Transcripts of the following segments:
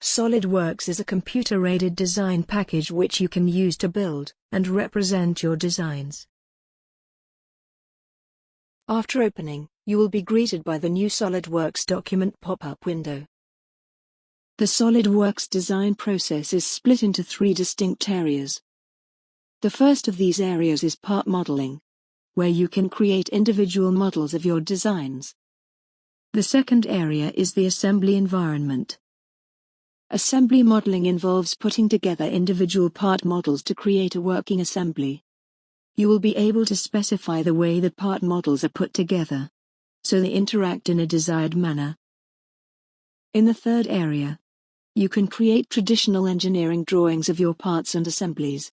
SolidWorks is a computer-aided design package which you can use to build and represent your designs. After opening, you will be greeted by the new SolidWorks document pop-up window. The SolidWorks design process is split into 3 distinct areas. The first of these areas is part modeling, where you can create individual models of your designs. The second area is the assembly environment. Assembly modeling involves putting together individual part models to create a working assembly. You will be able to specify the way the part models are put together, so they interact in a desired manner. In the third area, you can create traditional engineering drawings of your parts and assemblies.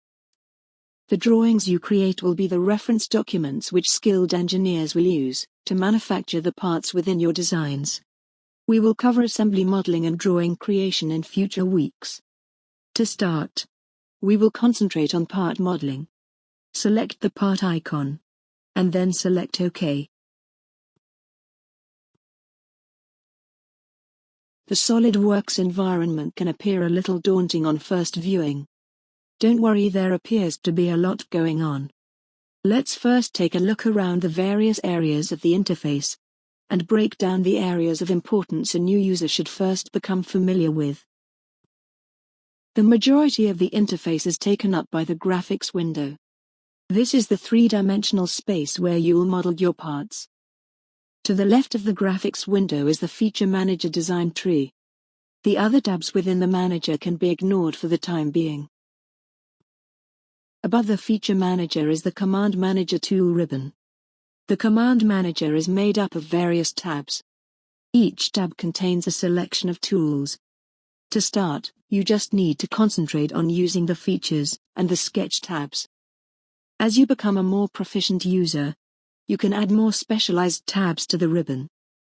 The drawings you create will be the reference documents which skilled engineers will use to manufacture the parts within your designs. We will cover assembly modeling and drawing creation in future weeks. To start, we will concentrate on part modeling. Select the part icon, and then select OK. The SolidWorks environment can appear a little daunting on first viewing. Don't worry, there appears to be a lot going on. Let's first take a look around the various areas of the interface and break down the areas of importance a new user should first become familiar with. The majority of the interface is taken up by the graphics window. This is the 3-dimensional space where you'll model your parts. To the left of the graphics window is the Feature Manager design tree. The other tabs within the manager can be ignored for the time being. Above the Feature Manager is the Command Manager tool ribbon. The Command Manager is made up of various tabs. Each tab contains a selection of tools. To start, you just need to concentrate on using the Features and the Sketch tabs. As you become a more proficient user, you can add more specialized tabs to the ribbon,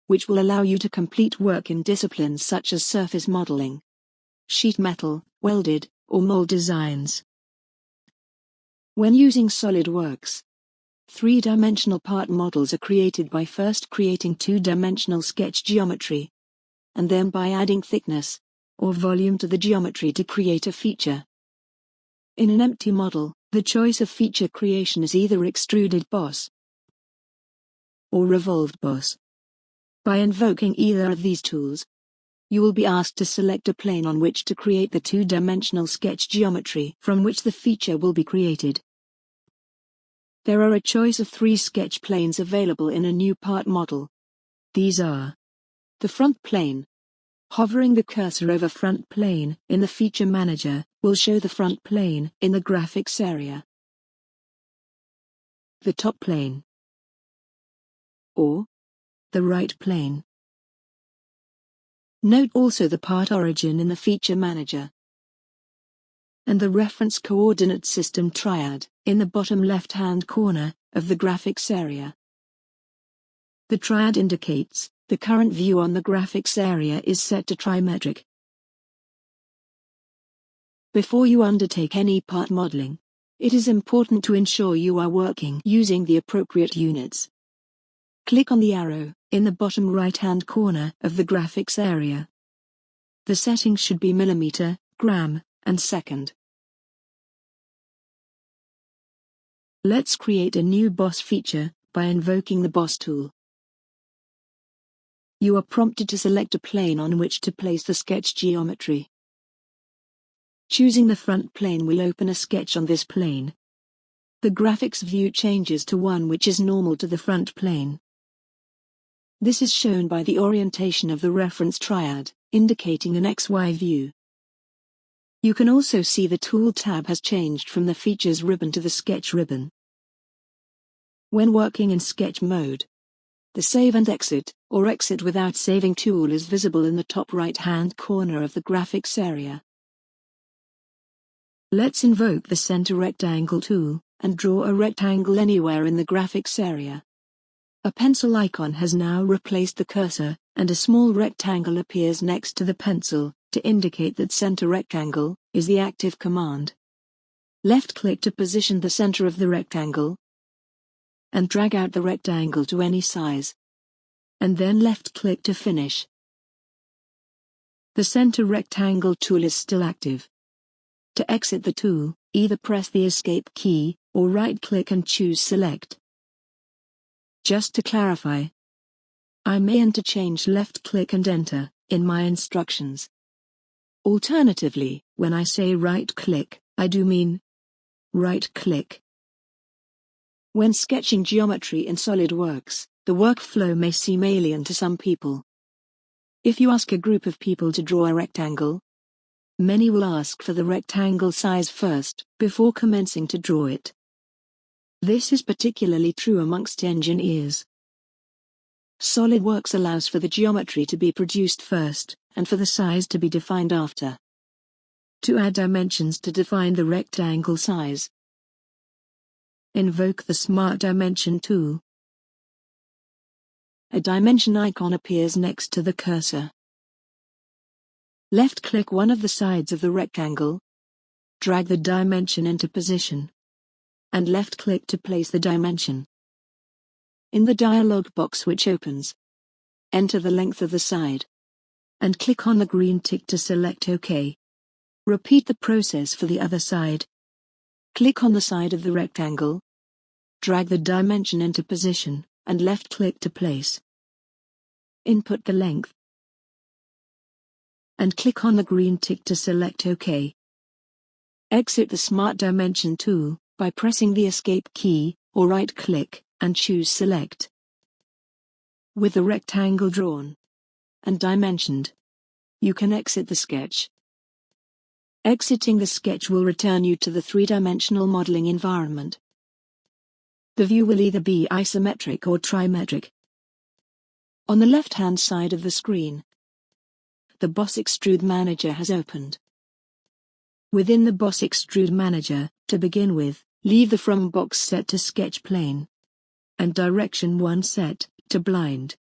which will allow you to complete work in disciplines such as surface modeling, sheet metal, welded, or mold designs. When using SolidWorks, 3-dimensional part models are created by first creating 2-dimensional sketch geometry, and then by adding thickness or volume to the geometry to create a feature. In an empty model, the choice of feature creation is either extruded boss or revolved boss. By invoking either of these tools, you will be asked to select a plane on which to create the 2-dimensional sketch geometry from which the feature will be created. There are a choice of 3 sketch planes available in a new part model. These are the front plane. Hovering the cursor over front plane in the Feature Manager will show the front plane in the graphics area. The top plane, or the right plane. Note also the part origin in the Feature Manager and the reference coordinate system triad in the bottom left-hand corner of the graphics area. The triad indicates the current view on the graphics area is set to trimetric. Before you undertake any part modeling, it is important to ensure you are working using the appropriate units. Click on the arrow in the bottom right-hand corner of the graphics area. The settings should be millimeter, gram, and second. Let's create a new boss feature by invoking the boss tool. You are prompted to select a plane on which to place the sketch geometry. Choosing the front plane will open a sketch on this plane. The graphics view changes to one which is normal to the front plane. This is shown by the orientation of the reference triad, indicating an XY view. You can also see the Tool tab has changed from the Features ribbon to the Sketch ribbon. When working in sketch mode, the Save and Exit, or Exit without saving tool is visible in the top right-hand corner of the graphics area. Let's invoke the Center Rectangle tool, and draw a rectangle anywhere in the graphics area. A pencil icon has now replaced the cursor, and a small rectangle appears next to the pencil, to indicate that Center Rectangle is the active command. Left-click to position the center of the rectangle, and drag out the rectangle to any size. And then left-click to finish. The center rectangle tool is still active. To exit the tool, either press the Escape key, or right-click and choose Select. Just to clarify, I may interchange left-click and Enter in my instructions. Alternatively, when I say right-click, I do mean right-click. When sketching geometry in SolidWorks, the workflow may seem alien to some people. If you ask a group of people to draw a rectangle, many will ask for the rectangle size first, before commencing to draw it. This is particularly true amongst engineers. SolidWorks allows for the geometry to be produced first, and for the size to be defined after. To add dimensions to define the rectangle size, invoke the Smart Dimension tool. A dimension icon appears next to the cursor. Left-click one of the sides of the rectangle. Drag the dimension into position. And left-click to place the dimension. In the dialog box which opens, enter the length of the side. And click on the green tick to select OK. Repeat the process for the other side. Click on the side of the rectangle. Drag the dimension into position, and left-click to place. Input the length. And click on the green tick to select OK. Exit the Smart Dimension tool by pressing the Escape key, or right-click, and choose Select. With the rectangle drawn and dimensioned, you can exit the sketch. Exiting the sketch will return you to the three-dimensional modeling environment. The view will either be isometric or trimetric. On the left-hand side of the screen, the Boss Extrude Manager has opened. Within the Boss Extrude Manager, to begin with, leave the From box set to Sketch Plane, and Direction 1 set to Blind.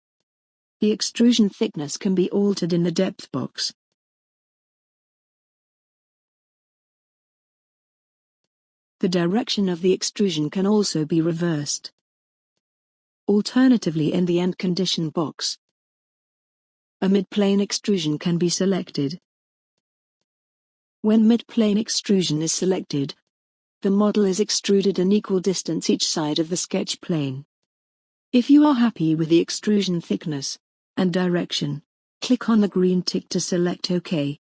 The extrusion thickness can be altered in the Depth box. The direction of the extrusion can also be reversed. Alternatively, in the End Condition box, a mid-plane extrusion can be selected. When mid-plane extrusion is selected, the model is extruded an equal distance each side of the sketch plane. If you are happy with the extrusion thickness and direction, click on the green tick to select OK.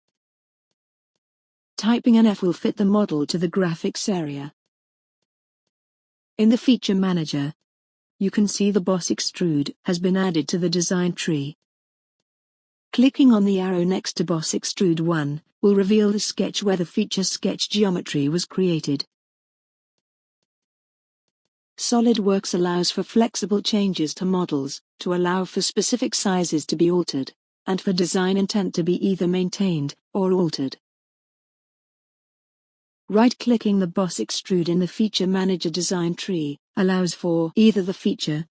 Typing an F will fit the model to the graphics area. In the Feature Manager, you can see the Boss Extrude has been added to the design tree. Clicking on the arrow next to Boss Extrude 1 will reveal the sketch where the feature sketch geometry was created. SolidWorks allows for flexible changes to models, to allow for specific sizes to be altered, and for design intent to be either maintained or altered. Right-clicking the Boss Extrude in the Feature Manager design tree allows for either the feature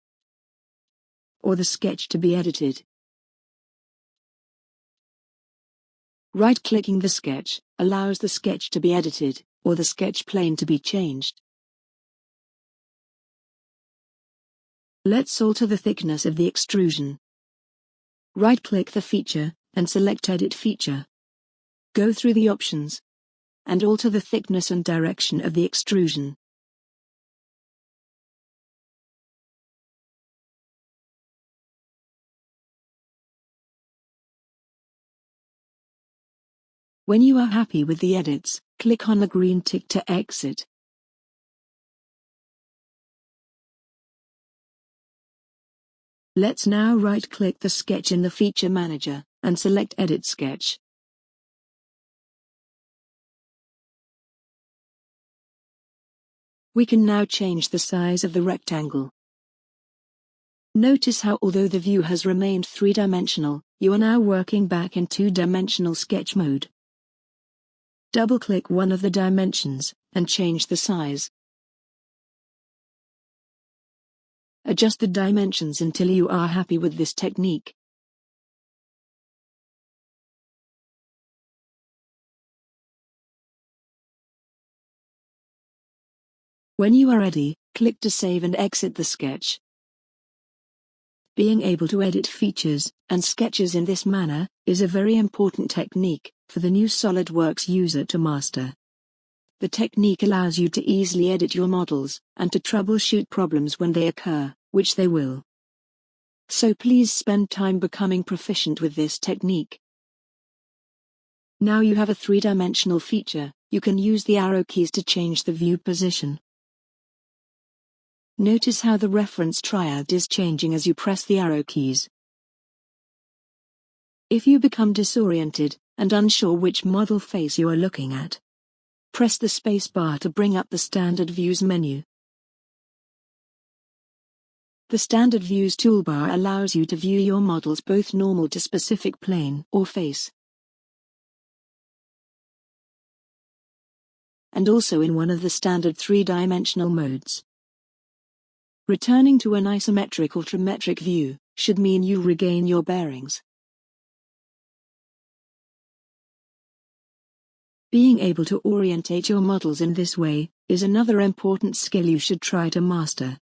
or the sketch to be edited. Right-clicking the sketch allows the sketch to be edited, or the sketch plane to be changed. Let's alter the thickness of the extrusion. Right-click the feature, and select Edit Feature. Go through the options, and alter the thickness and direction of the extrusion. When you are happy with the edits, click on the green tick to exit. Let's now right-click the sketch in the Feature Manager, and select Edit Sketch. We can now change the size of the rectangle. Notice how although the view has remained three-dimensional, you are now working back in two-dimensional sketch mode. Double-click one of the dimensions, and change the size. Adjust the dimensions until you are happy with this technique. When you are ready, click to save and exit the sketch. Being able to edit features and sketches in this manner is a very important technique for the new SolidWorks user to master. The technique allows you to easily edit your models and to troubleshoot problems when they occur, which they will. So please spend time becoming proficient with this technique. Now you have a three-dimensional feature, you can use the arrow keys to change the view position. Notice how the reference triad is changing as you press the arrow keys. If you become disoriented and unsure which model face you are looking at, press the spacebar to bring up the Standard Views menu. The Standard Views toolbar allows you to view your models both normal to specific plane or face, and also in one of the standard three-dimensional modes. Returning to an isometric or trimetric view should mean you regain your bearings. Being able to orientate your models in this way is another important skill you should try to master.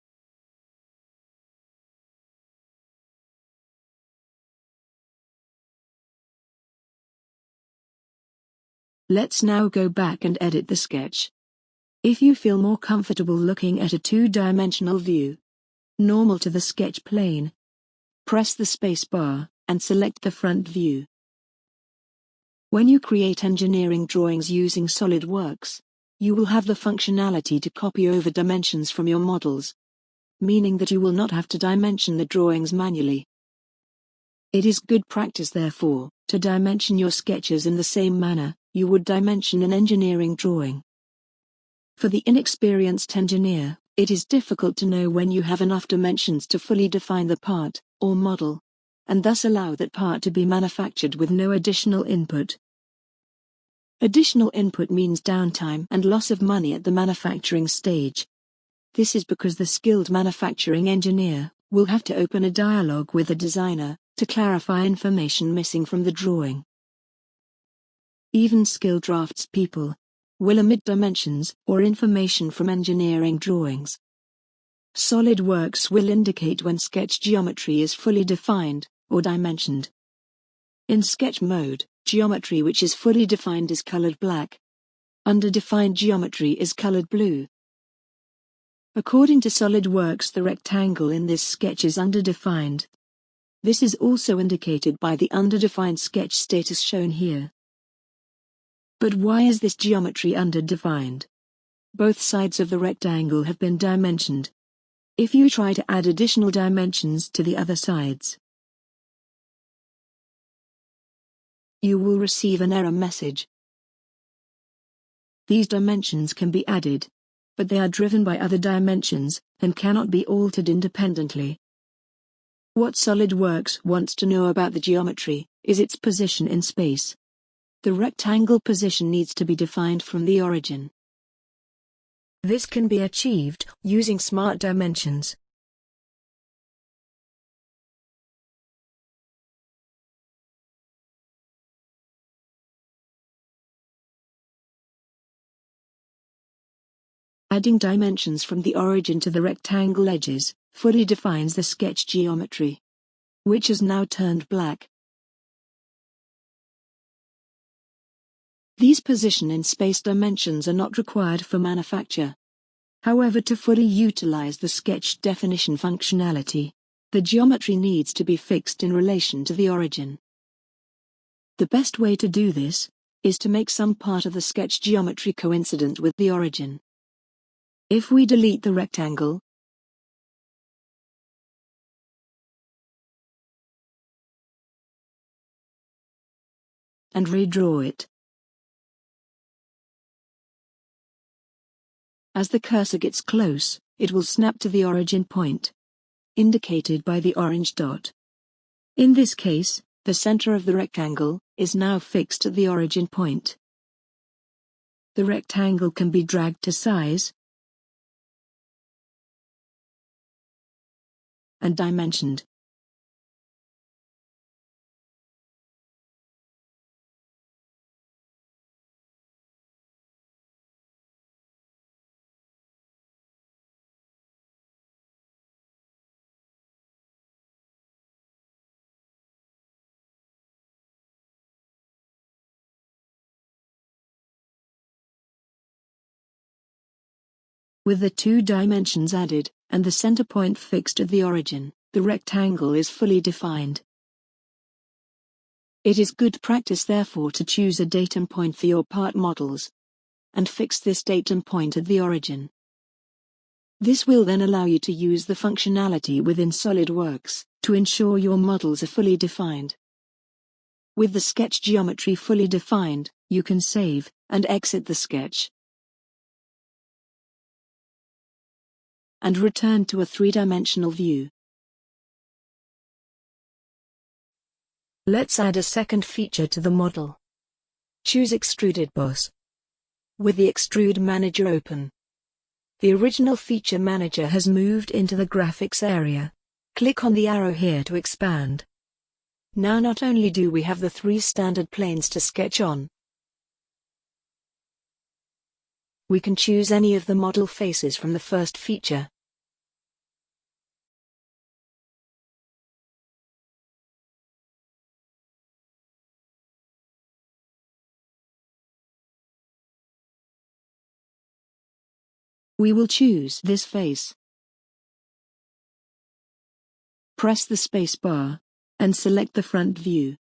Let's now go back and edit the sketch. If you feel more comfortable looking at a two-dimensional view, normal to the sketch plane, press the space bar and select the front view. When you create engineering drawings using SolidWorks, you will have the functionality to copy over dimensions from your models, meaning that you will not have to dimension the drawings manually. It is good practice, therefore, to dimension your sketches in the same manner you would dimension an engineering drawing. For the inexperienced engineer, it is difficult to know when you have enough dimensions to fully define the part or model, and thus allow that part to be manufactured with no additional input. Additional input means downtime and loss of money at the manufacturing stage. This is because the skilled manufacturing engineer will have to open a dialogue with the designer to clarify information missing from the drawing. Even skilled draftspeople will omit dimensions or information from engineering drawings. SolidWorks will indicate when sketch geometry is fully defined or dimensioned. In sketch mode, geometry which is fully defined is colored black. Underdefined geometry is colored blue. According to SolidWorks, the rectangle in this sketch is underdefined. This is also indicated by the underdefined sketch status shown here. But why is this geometry underdefined? Both sides of the rectangle have been dimensioned. If you try to add additional dimensions to the other sides, you will receive an error message. These dimensions can be added, but they are driven by other dimensions and cannot be altered independently. What SolidWorks wants to know about the geometry is its position in space. The rectangle position needs to be defined from the origin. This can be achieved using smart dimensions. Adding dimensions from the origin to the rectangle edges fully defines the sketch geometry, which is now turned black. These position in space dimensions are not required for manufacture. However, to fully utilize the sketch definition functionality, the geometry needs to be fixed in relation to the origin. The best way to do this is to make some part of the sketch geometry coincident with the origin. If we delete the rectangle, and redraw it, as the cursor gets close, it will snap to the origin point, indicated by the orange dot. In this case, the center of the rectangle is now fixed at the origin point. The rectangle can be dragged to size and dimensioned. With the two dimensions added, and the center point fixed at the origin, the rectangle is fully defined. It is good practice therefore to choose a datum point for your part models, and fix this datum point at the origin. This will then allow you to use the functionality within SolidWorks to ensure your models are fully defined. With the sketch geometry fully defined, you can save and exit the sketch, and return to a three-dimensional view. Let's add a second feature to the model. Choose Extruded Boss. With the Extrude Manager open, the original Feature Manager has moved into the graphics area. Click on the arrow here to expand. Now not only do we have the three standard planes to sketch on, we can choose any of the model faces from the first feature. We will choose this face. Press the space bar, and select the front view.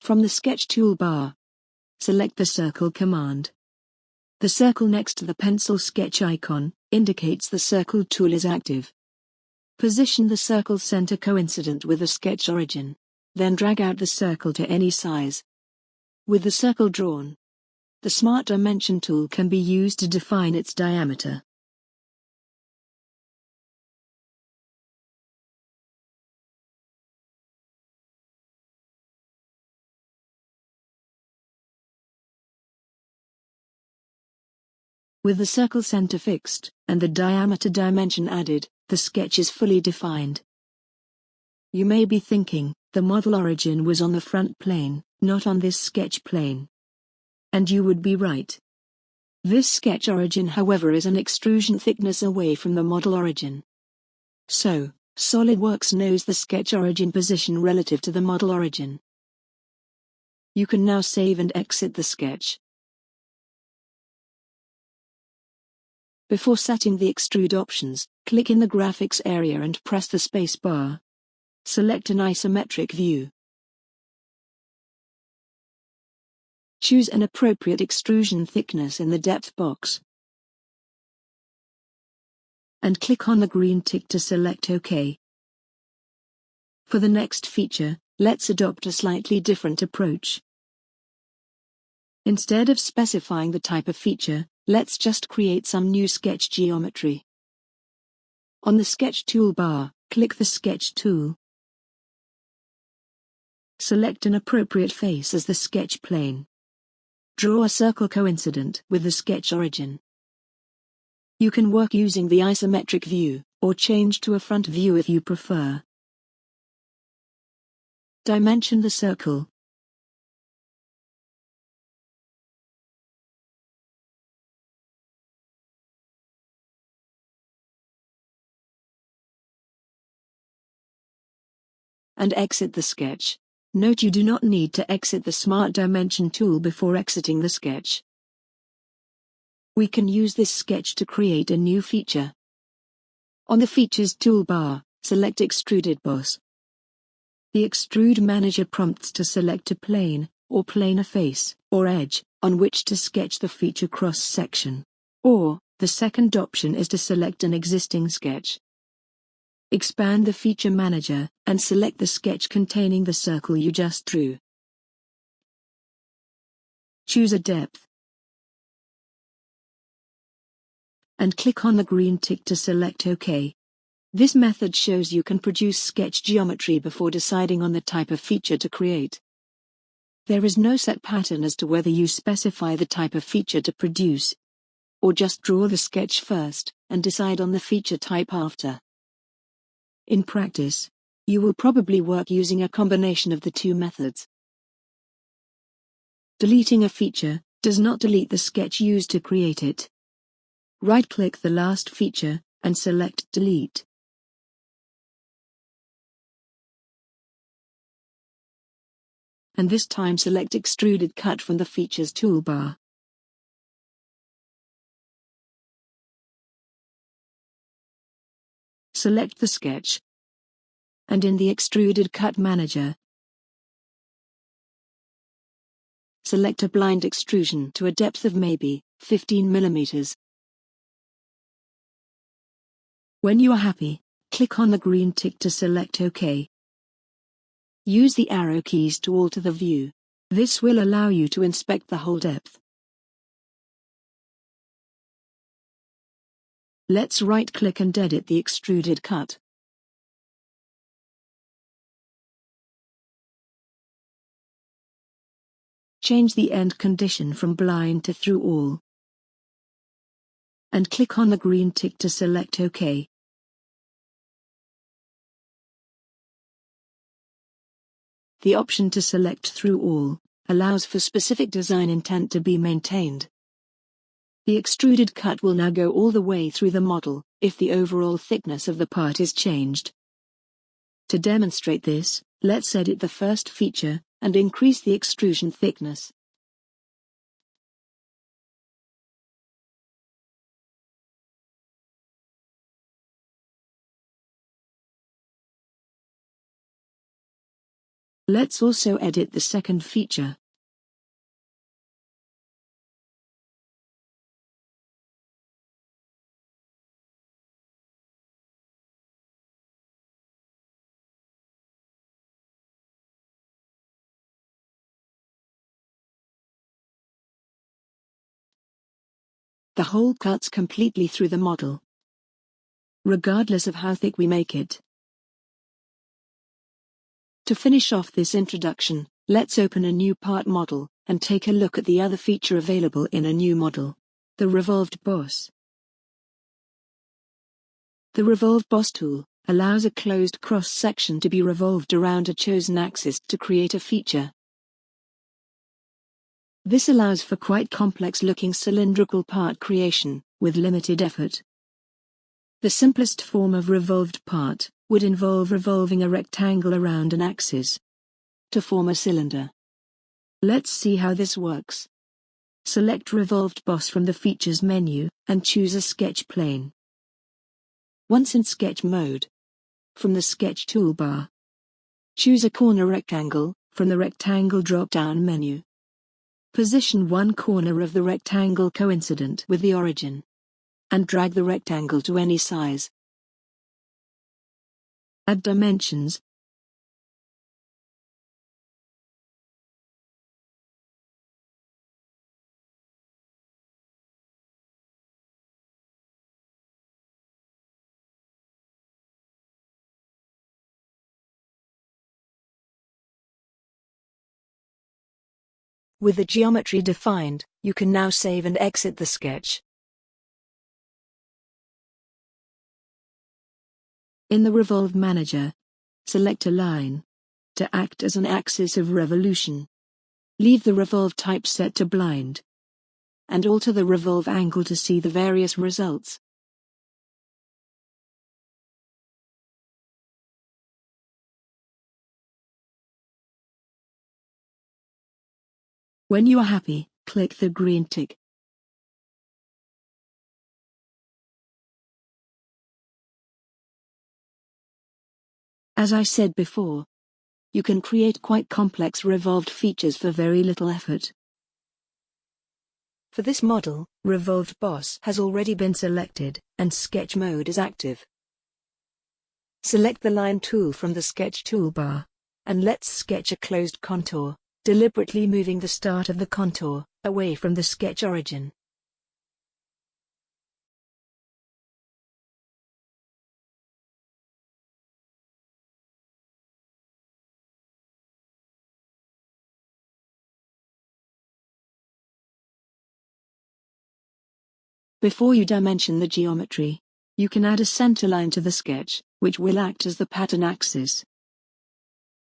From the Sketch toolbar, select the Circle command. The circle next to the pencil sketch icon indicates the Circle tool is active. Position the circle center coincident with the sketch origin. Then drag out the circle to any size. With the circle drawn, the Smart Dimension tool can be used to define its diameter. With the circle center fixed, and the diameter dimension added, the sketch is fully defined. You may be thinking, the model origin was on the front plane, not on this sketch plane. And you would be right. This sketch origin however is an extrusion thickness away from the model origin. So, SolidWorks knows the sketch origin position relative to the model origin. You can now save and exit the sketch. Before setting the extrude options, click in the graphics area and press the space bar. Select an isometric view. Choose an appropriate extrusion thickness in the depth box. And click on the green tick to select OK. For the next feature, let's adopt a slightly different approach. Instead of specifying the type of feature, let's just create some new sketch geometry. On the Sketch toolbar, click the Sketch tool. Select an appropriate face as the sketch plane. Draw a circle coincident with the sketch origin. You can work using the isometric view, or change to a front view if you prefer. Dimension the circle. And exit the sketch. Note you do not need to exit the Smart Dimension tool before exiting the sketch. We can use this sketch to create a new feature. On the Features toolbar, select Extruded Boss. The Extrude Manager prompts to select a plane, or planar face, or edge, on which to sketch the feature cross-section. Or, the second option is to select an existing sketch. Expand the Feature Manager, and select the sketch containing the circle you just drew. Choose a depth. And click on the green tick to select OK. This method shows you can produce sketch geometry before deciding on the type of feature to create. There is no set pattern as to whether you specify the type of feature to produce, or just draw the sketch first, and decide on the feature type after. In practice, you will probably work using a combination of the two methods. Deleting a feature does not delete the sketch used to create it. Right-click the last feature, and select Delete. And this time select Extruded Cut from the Features toolbar. Select the sketch. And in the Extruded Cut Manager, select a blind extrusion to a depth of maybe 15 mm. When you are happy, click on the green tick to select OK. Use the arrow keys to alter the view. This will allow you to inspect the whole depth. Let's right-click and edit the extruded cut. Change the end condition from blind to through all. And click on the green tick to select OK. The option to select through all allows for specific design intent to be maintained. The extruded cut will now go all the way through the model, if the overall thickness of the part is changed. To demonstrate this, let's edit the first feature, and increase the extrusion thickness. Let's also edit the second feature. The hole cuts completely through the model, regardless of how thick we make it. To finish off this introduction, let's open a new part model, and take a look at the other feature available in a new model: the revolved boss. The revolve boss tool allows a closed cross-section to be revolved around a chosen axis to create a feature. This allows for quite complex-looking cylindrical part creation, with limited effort. The simplest form of revolved part would involve revolving a rectangle around an axis to form a cylinder. Let's see how this works. Select Revolved Boss from the Features menu, and choose a sketch plane. Once in sketch mode, from the Sketch toolbar, choose a corner rectangle from the Rectangle drop-down menu. Position one corner of the rectangle coincident with the origin, and drag the rectangle to any size. Add dimensions. With the geometry defined, you can now save and exit the sketch. In the Revolve Manager, select a line to act as an axis of revolution. Leave the revolve type set to blind, and alter the revolve angle to see the various results. When you are happy, click the green tick. As I said before, you can create quite complex revolved features for very little effort. For this model, Revolved Boss has already been selected, and sketch mode is active. Select the Line tool from the Sketch toolbar, and let's sketch a closed contour, deliberately moving the start of the contour away from the sketch origin. Before you dimension the geometry, you can add a center line to the sketch, which will act as the pattern axis.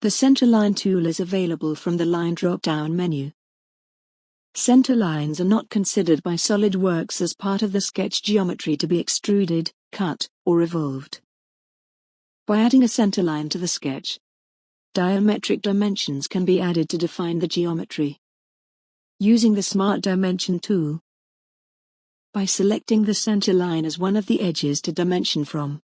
The Center Line tool is available from the Line drop-down menu. Center lines are not considered by SolidWorks as part of the sketch geometry to be extruded, cut, or revolved. By adding a center line to the sketch, diametric dimensions can be added to define the geometry. Using the Smart Dimension tool, by selecting the center line as one of the edges to dimension from,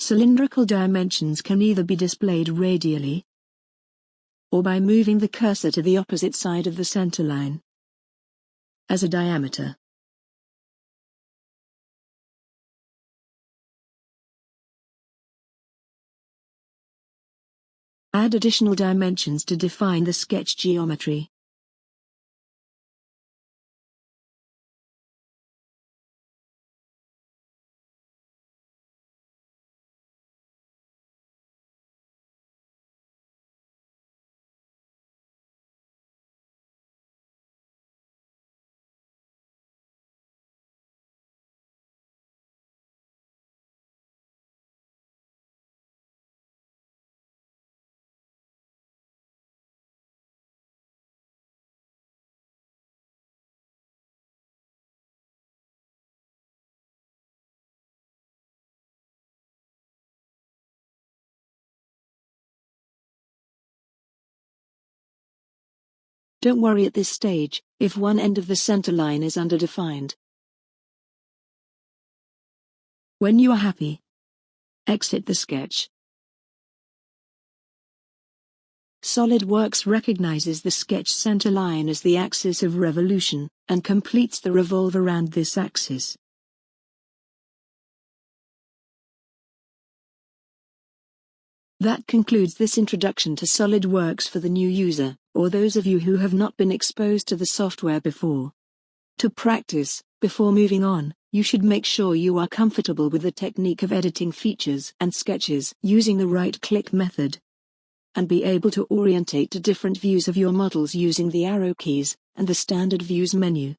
Cylindrical dimensions can either be displayed radially or by moving the cursor to the opposite side of the centerline. As a diameter. Add additional dimensions to define the sketch geometry. Don't worry at this stage, if one end of the centerline is underdefined. When you are happy, exit the sketch. SolidWorks recognizes the sketch centerline as the axis of revolution, and completes the revolve around this axis. That concludes this introduction to SolidWorks for the new user, or those of you who have not been exposed to the software before. To practice, before moving on, you should make sure you are comfortable with the technique of editing features and sketches using the right-click method, and be able to orientate to different views of your models using the arrow keys and the standard views menu.